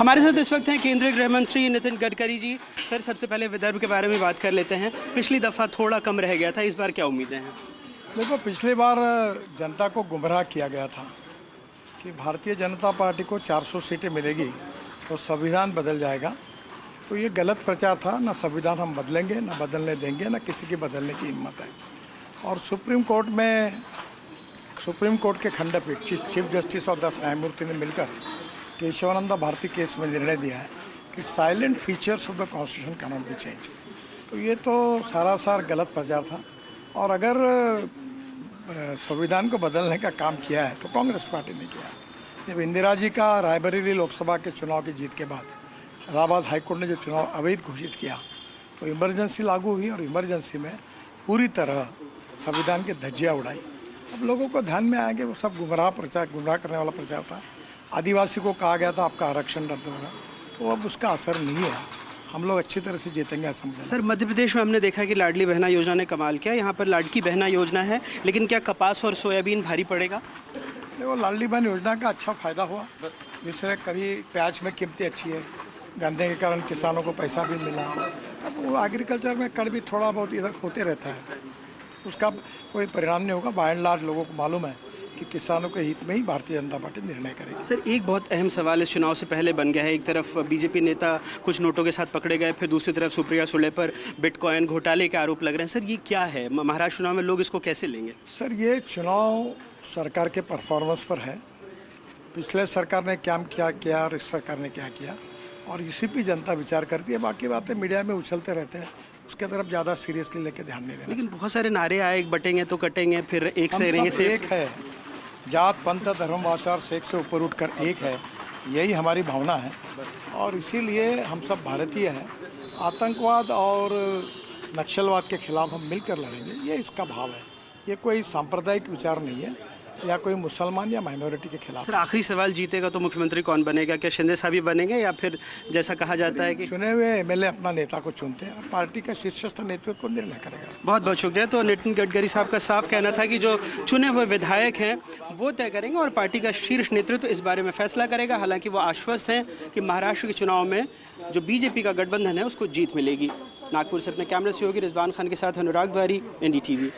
हमारे साथ इस वक्त हैं केंद्रीय गृह मंत्री नितिन गडकरी जी। सर, सबसे पहले विदर्भ के बारे में बात कर लेते हैं। पिछली दफ़ा थोड़ा कम रह गया था, इस बार क्या उम्मीदें हैं? देखो, पिछली बार जनता को गुमराह किया गया था कि भारतीय जनता पार्टी को 400 सीटें मिलेगी तो संविधान बदल जाएगा। तो ये गलत प्रचार था। ना संविधान हम बदलेंगे, ना बदलने देंगे, ना किसी की बदलने की हिम्मत है। और सुप्रीम कोर्ट के खंडपीठ चीफ जस्टिस और 10 न्यायमूर्ति ने मिलकर केशवानंद भारती केस में निर्णय दिया है कि salient features of the constitution can not be change. तो ये तो सारासार गलत प्रचार था। और अगर संविधान को बदलने का काम किया है तो कांग्रेस पार्टी ने किया। जब इंदिरा जी का रायबरेली लोकसभा के चुनाव की जीत के बाद इलाहाबाद हाईकोर्ट ने जो चुनाव अवैध घोषित किया तो इमरजेंसी लागू हुई और इमरजेंसी में पूरी तरह संविधान की धज्जियाँ उड़ाई। अब लोगों को ध्यान में आया कि वो सब गुमराह करने वाला प्रचार था। आदिवासी को कहा गया था आपका आरक्षण रद्द होगा, तो अब उसका असर नहीं है। हम लोग अच्छी तरह से जीतेंगे असम में। सर, मध्य प्रदेश में हमने देखा कि लाडली बहना योजना ने कमाल किया। यहाँ पर लाडकी बहना योजना है, लेकिन क्या कपास और सोयाबीन भारी पड़ेगा? देखो, लाडली बहन योजना का अच्छा फ़ायदा हुआ, जिससे कभी प्याज में कीमतें अच्छी है, गन्ने के कारण किसानों को पैसा भी मिला। अब वो एग्रीकल्चर में कर भी थोड़ा बहुत इधर होते रहता है, उसका कोई परिणाम नहीं होगा। बाय एंड लार्ज लोगों को मालूम है कि किसानों के हित में ही भारतीय जनता पार्टी निर्णय करेगी। सर, एक बहुत अहम सवाल इस चुनाव से पहले बन गया है। एक तरफ बीजेपी नेता कुछ नोटों के साथ पकड़े गए, फिर दूसरी तरफ सुप्रिया सुले पर बिटकॉइन घोटाले के आरोप लग रहे हैं। सर, ये क्या है? महाराष्ट्र चुनाव में लोग इसको कैसे लेंगे? सर, ये चुनाव सरकार के परफॉर्मेंस पर है। पिछले सरकार ने क्या किया और इस सरकार ने क्या किया, और इसी पे जनता विचार करती है। बाकी बातें मीडिया में उछलते रहते हैं, उसके तरफ ज़्यादा सीरियसली लेके ध्यान नहीं देना। लेकिन बहुत सारे नारे आए, बटेंगे तो कटेंगे, फिर एक से रहेंगे से एक है। जात पंथ धर्म भाषा और सेक्स से ऊपर उठकर एक है, यही हमारी भावना है। और इसीलिए हम सब भारतीय हैं। आतंकवाद और नक्सलवाद के खिलाफ हम मिलकर लड़ेंगे, ये इसका भाव है। ये कोई सांप्रदायिक विचार नहीं है या कोई मुसलमान या माइनॉरिटी के खिलाफ। सर, आखिरी सवाल, जीतेगा तो मुख्यमंत्री कौन बनेगा? क्या शिंदे साहब ही बनेंगे, या फिर जैसा कहा जाता है कि चुने हुए एमएलए अपना नेता को चुनते हैं और पार्टी का शीर्षस्थ नेतृत्व निर्णय करेगा? बहुत बहुत शुक्रिया। तो नितिन गडकरी साहब का साफ कहना था कि जो चुने हुए विधायक हैं वो तय करेंगे और पार्टी का शीर्ष नेतृत्व इस बारे में फैसला करेगा। हालांकि वो आश्वस्त हैं कि महाराष्ट्र के चुनाव में जो बीजेपी का गठबंधन है उसको जीत मिलेगी। नागपुर से अपने कैमरा सहयोगी रिजवान खान के साथ अनुराग द्वारी, NDTV।